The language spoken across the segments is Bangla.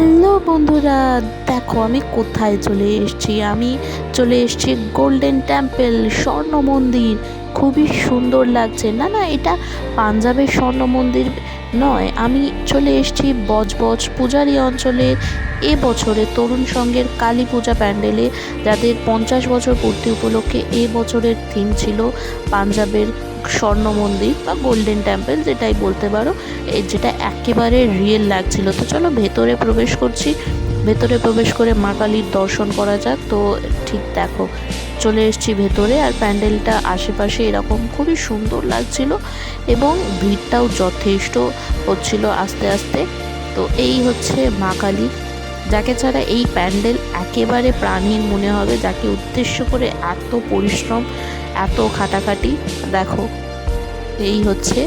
হ্যালো বন্ধুরা, দেখো আমি কোথায় চলে এসেছি। আমি চলে এসেছি গোল্ডেন টেম্পল, স্বর্ণ মন্দির। খুবই সুন্দর লাগছে। না না, এটা পাঞ্জাবের স্বর্ণ মন্দির নয়। আমি চলে এসেছি বজবজ পূজারি অঞ্চলের এবছরে তরুণ সংঘের কালী পূজা প্যান্ডেলে, যাদের 50 বছর পূর্তি উপলক্ষে এবছরের থিম ছিল পাঞ্জাবের স্বর্ণ মন্দির বা গোল্ডেন টেম্পল, যেটাই বলতে পারো। যেটা একেবারে রিয়েল লাগছিল। তো চলো ভেতরে প্রবেশ করছি। ভেতরে প্রবেশ করে মা কালীর দর্শন করা যাক। তো ঠিক দেখো, চলে এসেছি ভেতরে। আর প্যান্ডেলটা আশেপাশে এরকম খুবই সুন্দর লাগছিল এবং ভিড়টাও যথেষ্ট হচ্ছিল আস্তে আস্তে। তো এই হচ্ছে মা কালী, যাকে ছাড়া এই প্যান্ডেল একেবারে প্রাণহীন মনে হবে, যাকে উদ্দেশ্য করে এত পরিশ্রম, এত খাটাখাটি। দেখো, এই হচ্ছে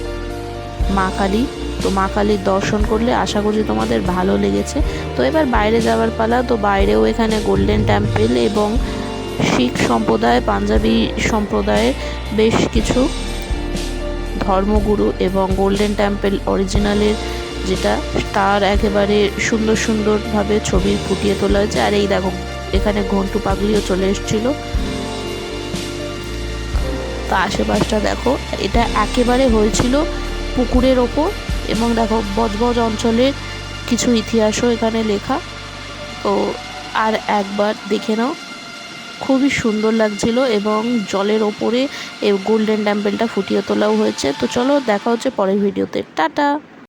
মা কালী। তো মা কালীর দর্শন করলে আশা করছি তোমাদের ভালো লেগেছে। তো এবার বাইরে যাওয়ার পালা। তো বাইরেও এখানে গোল্ডেন টেম্পল এবং শিখ সম্প্রদায়, পাঞ্জাবি সম্প্রদায়ের বেশ কিছু ধর্মগুরু এবং গোল্ডেন টেম্পল অরিজিনালের যেটা, তার একেবারে সুন্দর সুন্দরভাবে ছবি ফুটিয়ে তোলা হয়েছে। আর এই দেখো, এখানে ঘন্টু পাগলিও চলে এসেছিলো। তো আশেপাশটা দেখো, এটা একেবারে হয়েছিল পুকুরের ওপর। এবং দেখো, বজবজ অঞ্চলের কিছু ইতিহাসও এখানে লেখা। তো আর একবার দেখে নাও, খুবই সুন্দর লাগছিল এবং জলের ওপরে এই গোল্ডেন টেম্পলটা ফুটিয়ে তোলাও হয়েছে। তো চলো, দেখা হচ্ছে পরের ভিডিওতে। টাটা।